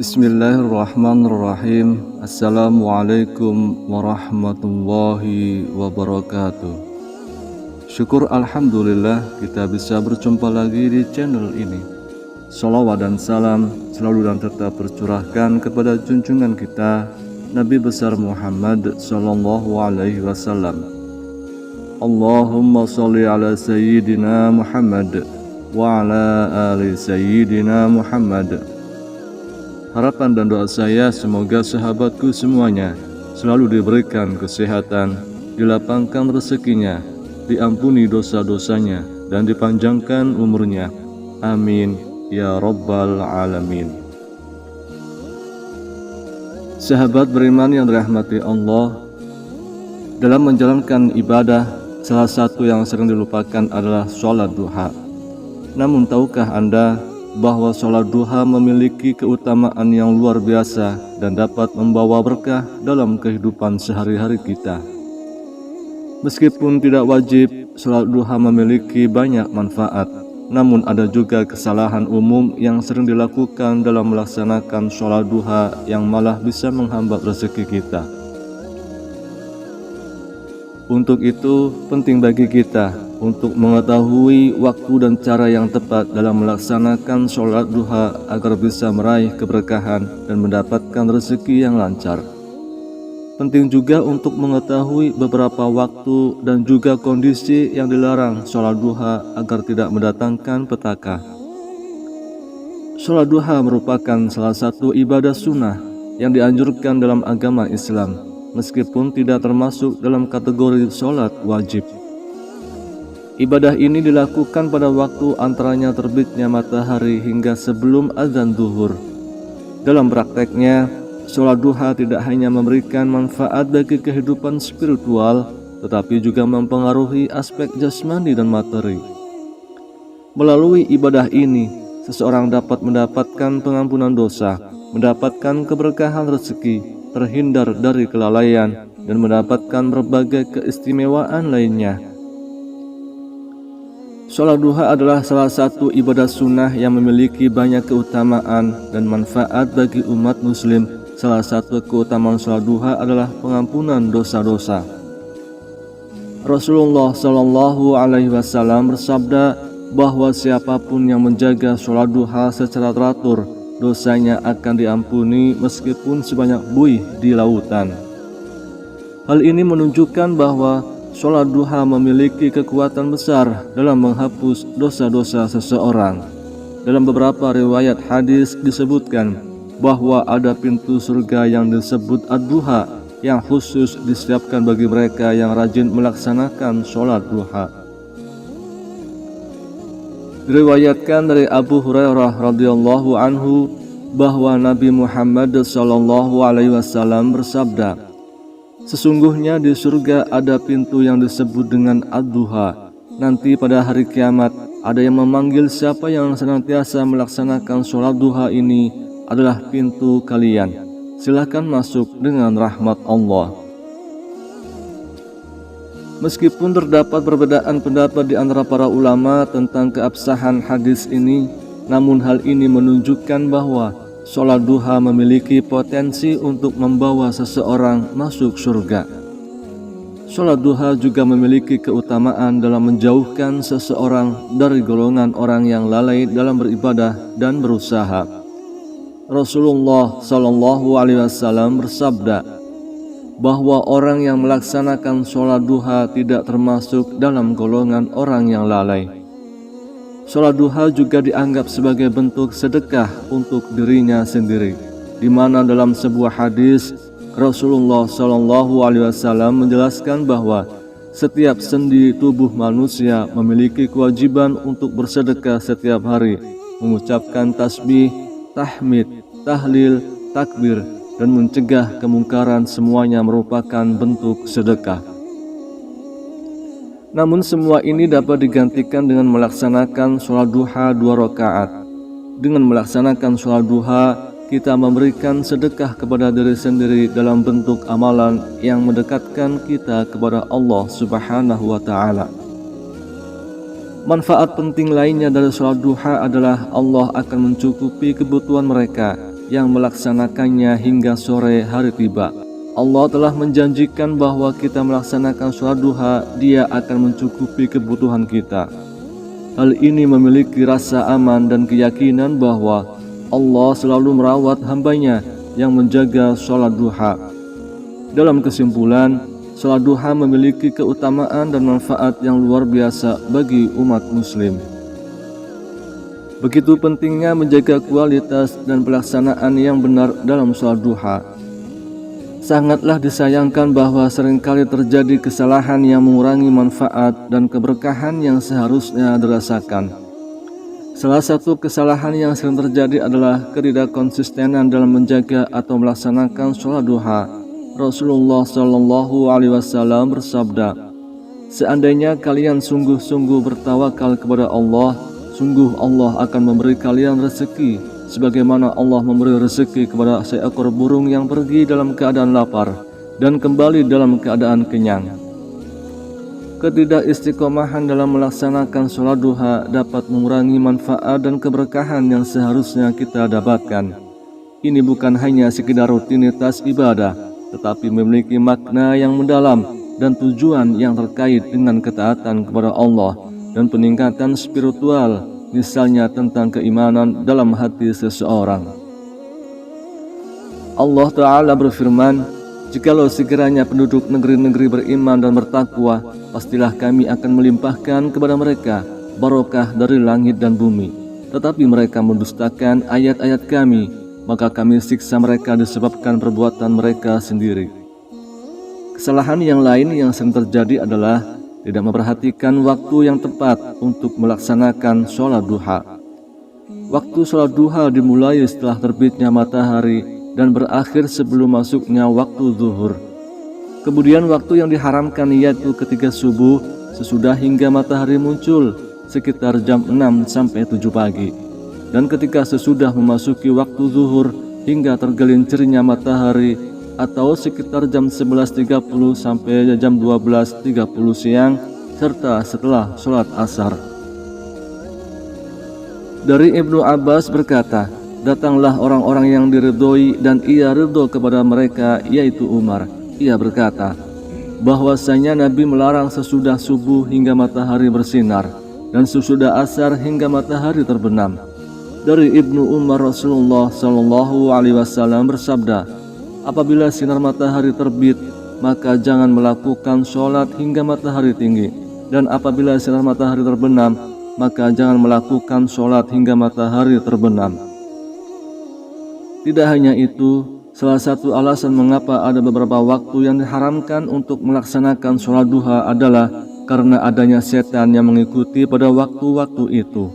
Bismillahirrahmanirrahim. Assalamualaikum warahmatullahi wabarakatuh. Syukur alhamdulillah kita bisa berjumpa lagi di channel ini. Salawat dan salam selalu dan tetap tercurahkan kepada junjungan kita Nabi besar Muhammad sallallahu alaihi wasallam. Allahumma sholli ala sayyidina Muhammad wa ala ali sayyidina Muhammad. Harapan dan doa saya semoga sahabatku semuanya selalu diberikan kesehatan, dilapangkan rezekinya, diampuni dosa-dosanya, dan dipanjangkan umurnya. Amin ya rabbal alamin. Sahabat beriman yang dirahmati Allah, dalam menjalankan ibadah, salah satu yang sering dilupakan adalah sholat duha. Namun tahukah Anda bahwa sholat duha memiliki keutamaan yang luar biasa dan dapat membawa berkah dalam kehidupan sehari-hari kita. Meskipun tidak wajib, sholat duha memiliki banyak manfaat, namun ada juga kesalahan umum yang sering dilakukan dalam melaksanakan sholat duha yang malah bisa menghambat rezeki kita. Untuk itu, penting bagi kita untuk mengetahui waktu dan cara yang tepat dalam melaksanakan sholat duha agar bisa meraih keberkahan dan mendapatkan rezeki yang lancar. Penting juga untuk mengetahui beberapa waktu dan juga kondisi yang dilarang sholat duha agar tidak mendatangkan petaka. Sholat duha merupakan salah satu ibadah sunnah yang dianjurkan dalam agama Islam, meskipun tidak termasuk dalam kategori sholat wajib. Ibadah ini dilakukan pada waktu antaranya terbitnya matahari hingga sebelum azan zuhur. Dalam prakteknya, sholat duha tidak hanya memberikan manfaat bagi kehidupan spiritual, tetapi juga mempengaruhi aspek jasmani dan materi. Melalui ibadah ini, seseorang dapat mendapatkan pengampunan dosa, mendapatkan keberkahan rezeki, terhindar dari kelalaian, dan mendapatkan berbagai keistimewaan lainnya. Sholat duha adalah salah satu ibadah sunnah yang memiliki banyak keutamaan dan manfaat bagi umat muslim. Salah satu keutamaan sholat duha adalah pengampunan dosa-dosa. Rasulullah Shallallahu Alaihi Wasallam bersabda bahwa siapapun yang menjaga sholat duha secara teratur, dosanya akan diampuni meskipun sebanyak buih di lautan. Hal ini menunjukkan bahwa sholat duha memiliki kekuatan besar dalam menghapus dosa-dosa seseorang. Dalam beberapa riwayat hadis disebutkan bahwa ada pintu surga yang disebut ad-duha yang khusus disiapkan bagi mereka yang rajin melaksanakan sholat duha. Diriwayatkan dari Abu Hurairah radhiyallahu anhu bahwa Nabi Muhammad sallallahu alaihi wasallam bersabda, "Sesungguhnya di surga ada pintu yang disebut dengan ad-duha. Nanti pada hari kiamat ada yang memanggil siapa yang senantiasa melaksanakan sholat duha ini adalah pintu kalian. Silakan masuk dengan rahmat Allah." Meskipun terdapat perbedaan pendapat di antara para ulama tentang keabsahan hadis ini, namun hal ini menunjukkan bahwa sholat duha memiliki potensi untuk membawa seseorang masuk surga. Sholat duha juga memiliki keutamaan dalam menjauhkan seseorang dari golongan orang yang lalai dalam beribadah dan berusaha. Rasulullah Shallallahu Alaihi Wasallam bersabda bahwa orang yang melaksanakan sholat duha tidak termasuk dalam golongan orang yang lalai. Sholat duha juga dianggap sebagai bentuk sedekah untuk dirinya sendiri, di mana dalam sebuah hadis Rasulullah Shallallahu Alaihi Wasallam menjelaskan bahwa setiap sendi tubuh manusia memiliki kewajiban untuk bersedekah setiap hari, mengucapkan tasbih, tahmid, tahlil, takbir, dan mencegah kemungkaran. Semuanya merupakan bentuk sedekah. Namun semua ini dapat digantikan dengan melaksanakan sholat duha 2 rakaat. Dengan melaksanakan sholat duha, kita memberikan sedekah kepada diri sendiri dalam bentuk amalan yang mendekatkan kita kepada Allah Subhanahu wa Ta'ala. Manfaat penting lainnya dari sholat duha adalah Allah akan mencukupi kebutuhan mereka yang melaksanakannya hingga sore hari tiba. Allah telah menjanjikan bahwa kita melaksanakan sholat duha, Dia akan mencukupi kebutuhan kita. Hal ini memiliki rasa aman dan keyakinan bahwa Allah selalu merawat hamba-Nya yang menjaga sholat duha. Dalam kesimpulan, sholat duha memiliki keutamaan dan manfaat yang luar biasa bagi umat muslim. Begitu pentingnya menjaga kualitas dan pelaksanaan yang benar dalam sholat duha. Sangatlah disayangkan bahwa seringkali terjadi kesalahan yang mengurangi manfaat dan keberkahan yang seharusnya dirasakan. Salah satu kesalahan yang sering terjadi adalah ketidakkonsistenan dalam menjaga atau melaksanakan sholat duha. Rasulullah Shallallahu Alaihi Wasallam bersabda, "Seandainya kalian sungguh-sungguh bertawakal kepada Allah, sungguh Allah akan memberi kalian rezeki, sebagaimana Allah memberi rezeki kepada seekor burung yang pergi dalam keadaan lapar dan kembali dalam keadaan kenyang." Ketidakistiqomahan dalam melaksanakan sholat duha dapat mengurangi manfaat dan keberkahan yang seharusnya kita dapatkan. Ini bukan hanya sekedar rutinitas ibadah, tetapi memiliki makna yang mendalam dan tujuan yang terkait dengan ketaatan kepada Allah dan peningkatan spiritual, misalnya tentang keimanan dalam hati seseorang. Allah Ta'ala berfirman, "Jikalau sekiranya penduduk negeri-negeri beriman dan bertakwa, pastilah kami akan melimpahkan kepada mereka barokah dari langit dan bumi. Tetapi mereka mendustakan ayat-ayat kami, maka kami siksa mereka disebabkan perbuatan mereka sendiri." Kesalahan yang lain yang sering terjadi adalah tidak memperhatikan waktu yang tepat untuk melaksanakan sholat duha. Waktu sholat duha dimulai setelah terbitnya matahari dan berakhir sebelum masuknya waktu zuhur. Kemudian waktu yang diharamkan yaitu ketika subuh sesudah hingga matahari muncul sekitar jam 6 sampai 7 pagi. Dan ketika sesudah memasuki waktu zuhur hingga tergelincirnya matahari atau sekitar jam 11.30 sampai jam 12.30 siang, serta setelah sholat asar. Dari Ibnu Abbas berkata, "Datanglah orang-orang yang diridhoi dan ia ridho kepada mereka, yaitu Umar. Ia berkata, bahwasanya Nabi melarang sesudah subuh hingga matahari bersinar dan sesudah asar hingga matahari terbenam." Dari Ibnu Umar, Rasulullah Shallallahu Alaihi Wasallam bersabda, "Apabila sinar matahari terbit, maka jangan melakukan sholat hingga matahari tinggi, dan apabila sinar matahari terbenam, maka jangan melakukan sholat hingga matahari terbenam." Tidak hanya itu, salah satu alasan mengapa ada beberapa waktu yang diharamkan untuk melaksanakan sholat duha adalah karena adanya setan yang mengikuti pada waktu-waktu itu.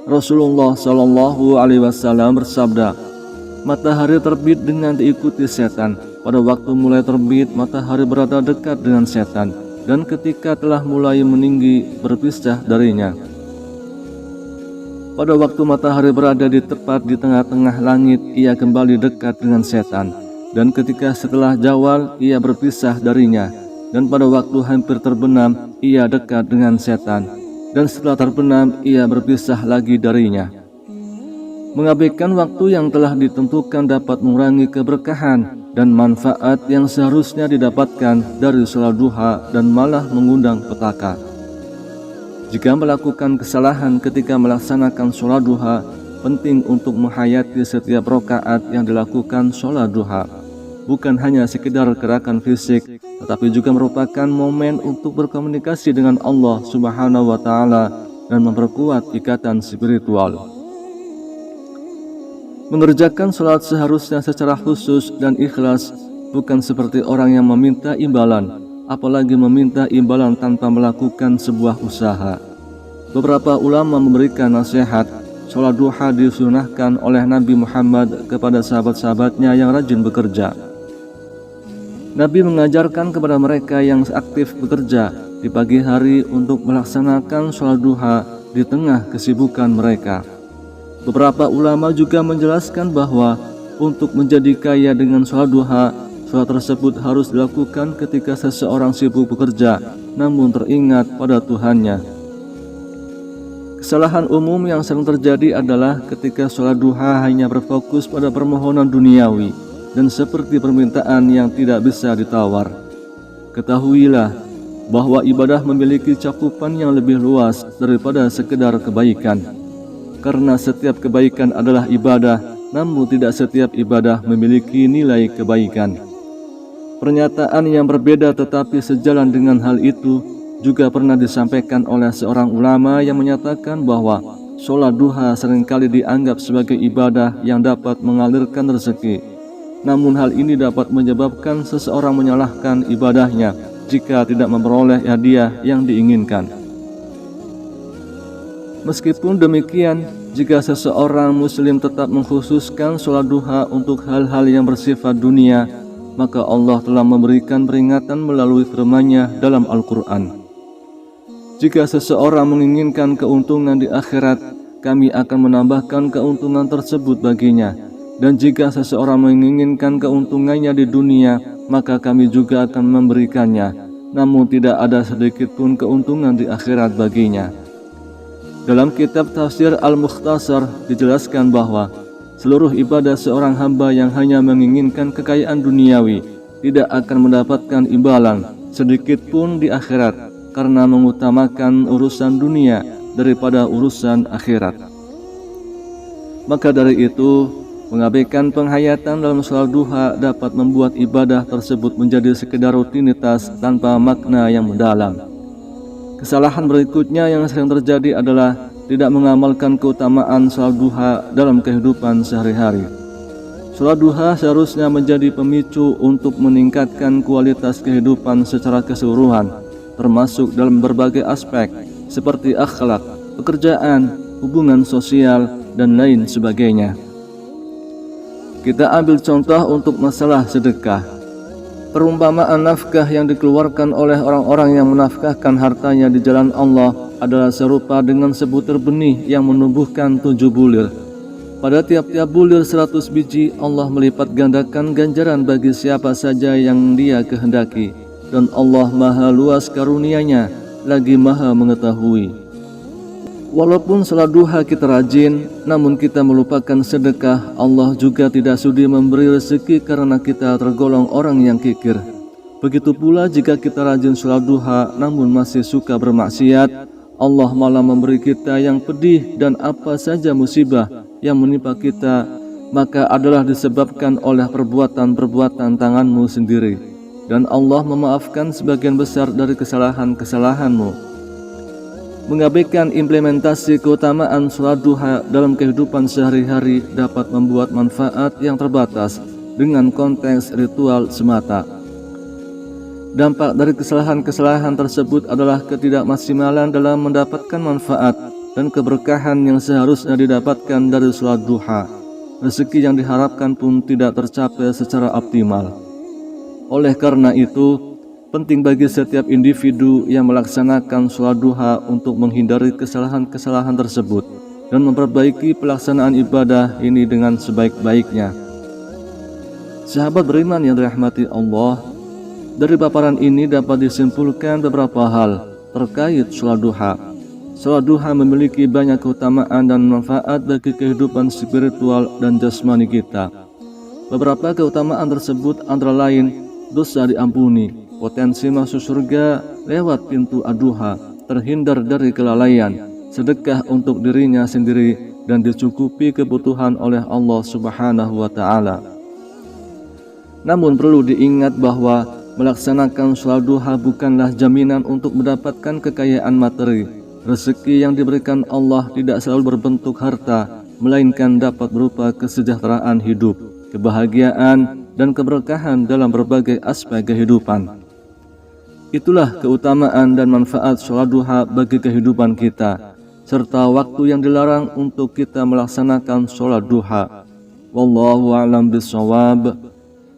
Rasulullah Shallallahu Alaihi Wasallam bersabda, "Matahari terbit dengan diikuti setan. Pada waktu mulai terbit, matahari berada dekat dengan setan, dan ketika telah mulai meninggi, berpisah darinya. Pada waktu matahari berada tepat di tengah-tengah langit, ia kembali dekat dengan setan, dan ketika setelah zawal, ia berpisah darinya, dan pada waktu hampir terbenam, ia dekat dengan setan, dan setelah terbenam, ia berpisah lagi darinya." Mengabaikan waktu yang telah ditentukan dapat mengurangi keberkahan dan manfaat yang seharusnya didapatkan dari sholat duha dan malah mengundang petaka. Jika melakukan kesalahan ketika melaksanakan sholat duha, penting untuk menghayati setiap rakaat yang dilakukan sholat duha. Bukan hanya sekedar gerakan fisik, tetapi juga merupakan momen untuk berkomunikasi dengan Allah Subhanahu wa Ta'ala dan memperkuat ikatan spiritual. Mengerjakan sholat seharusnya secara khusus dan ikhlas, bukan seperti orang yang meminta imbalan, apalagi meminta imbalan tanpa melakukan sebuah usaha. Beberapa ulama memberikan nasihat, sholat duha disunahkan oleh Nabi Muhammad kepada sahabat-sahabatnya yang rajin bekerja. Nabi mengajarkan kepada mereka yang aktif bekerja di pagi hari untuk melaksanakan sholat duha di tengah kesibukan mereka. Beberapa ulama juga menjelaskan bahwa untuk menjadi kaya dengan sholat duha, sholat tersebut harus dilakukan ketika seseorang sibuk bekerja, namun teringat pada Tuhannya. Kesalahan umum yang sering terjadi adalah ketika sholat duha hanya berfokus pada permohonan duniawi dan seperti permintaan yang tidak bisa ditawar. Ketahuilah bahwa ibadah memiliki cakupan yang lebih luas daripada sekedar kebaikan. Karena setiap kebaikan adalah ibadah, namun tidak setiap ibadah memiliki nilai kebaikan. Pernyataan yang berbeda tetapi sejalan dengan hal itu juga pernah disampaikan oleh seorang ulama yang menyatakan bahwa sholat duha seringkali dianggap sebagai ibadah yang dapat mengalirkan rezeki. Namun hal ini dapat menyebabkan seseorang menyalahkan ibadahnya jika tidak memperoleh hadiah yang diinginkan. Meskipun demikian, jika seseorang muslim tetap mengkhususkan sholat duha untuk hal-hal yang bersifat dunia, maka Allah telah memberikan peringatan melalui firman-Nya dalam Al-Quran. Jika seseorang menginginkan keuntungan di akhirat, kami akan menambahkan keuntungan tersebut baginya. Dan jika seseorang menginginkan keuntungannya di dunia, maka kami juga akan memberikannya. Namun tidak ada sedikit pun keuntungan di akhirat baginya. Dalam kitab Tafsir Al-Mukhtasar dijelaskan bahwa seluruh ibadah seorang hamba yang hanya menginginkan kekayaan duniawi tidak akan mendapatkan imbalan sedikit pun di akhirat, karena mengutamakan urusan dunia daripada urusan akhirat. Maka dari itu, mengabaikan penghayatan dalam sholat duha dapat membuat ibadah tersebut menjadi sekedar rutinitas tanpa makna yang mendalam. Kesalahan berikutnya yang sering terjadi adalah tidak mengamalkan keutamaan sholat duha dalam kehidupan sehari-hari. Sholat duha seharusnya menjadi pemicu untuk meningkatkan kualitas kehidupan secara keseluruhan, termasuk dalam berbagai aspek seperti akhlak, pekerjaan, hubungan sosial, dan lain sebagainya. Kita ambil contoh untuk masalah sedekah. Perumpamaan nafkah yang dikeluarkan oleh orang-orang yang menafkahkan hartanya di jalan Allah adalah serupa dengan sebutir benih yang menumbuhkan 7 bulir. Pada tiap-tiap bulir 100 biji, Allah melipat gandakan ganjaran bagi siapa saja yang Dia kehendaki. Dan Allah maha luas karunia-Nya, lagi maha mengetahui. Walaupun sholat duha kita rajin, namun kita melupakan sedekah, Allah juga tidak sudi memberi rezeki karena kita tergolong orang yang kikir. Begitu pula jika kita rajin sholat duha namun masih suka bermaksiat, Allah malah memberi kita yang pedih, dan apa saja musibah yang menimpa kita maka adalah disebabkan oleh perbuatan-perbuatan tanganmu sendiri. Dan Allah memaafkan sebagian besar dari kesalahan-kesalahanmu. Mengabaikan implementasi keutamaan sholat duha dalam kehidupan sehari-hari dapat membuat manfaat yang terbatas dengan konteks ritual semata. Dampak dari kesalahan-kesalahan tersebut adalah ketidakmaksimalan dalam mendapatkan manfaat dan keberkahan yang seharusnya didapatkan dari sholat duha. Rezeki yang diharapkan pun tidak tercapai secara optimal. Oleh karena itu, penting bagi setiap individu yang melaksanakan sholat duha untuk menghindari kesalahan-kesalahan tersebut dan memperbaiki pelaksanaan ibadah ini dengan sebaik-baiknya. Sahabat beriman yang dirahmati Allah, dari paparan ini dapat disimpulkan beberapa hal terkait sholat duha. Sholat duha memiliki banyak keutamaan dan manfaat bagi kehidupan spiritual dan jasmani kita. Beberapa keutamaan tersebut antara lain dosa diampuni, potensi masuk surga lewat pintu ad-duha, terhindar dari kelalaian, sedekah untuk dirinya sendiri, dan dicukupi kebutuhan oleh Allah Subhanahu wa Ta'ala. Namun perlu diingat bahwa melaksanakan sholat duha bukanlah jaminan untuk mendapatkan kekayaan materi. Rezeki yang diberikan Allah tidak selalu berbentuk harta, melainkan dapat berupa kesejahteraan hidup, kebahagiaan, dan keberkahan dalam berbagai aspek kehidupan. Itulah keutamaan dan manfaat sholat duha bagi kehidupan kita, serta waktu yang dilarang untuk kita melaksanakan sholat duha. Wallahu a'lam bishawab.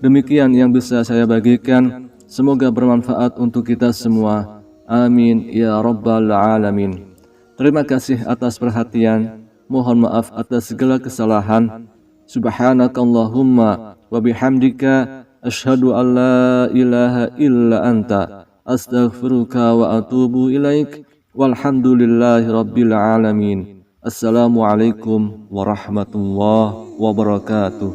Demikian yang bisa saya bagikan. Semoga bermanfaat untuk kita semua. Amin ya rabbal alamin. Terima kasih atas perhatian. Mohon maaf atas segala kesalahan. Subhanakallahumma wa bihamdika asyhadu an la ilaha illa anta astaghfiruka wa atubu ilaik. Walhamdulillahi rabbil alamin. Assalamualaikum warahmatullahi wabarakatuh.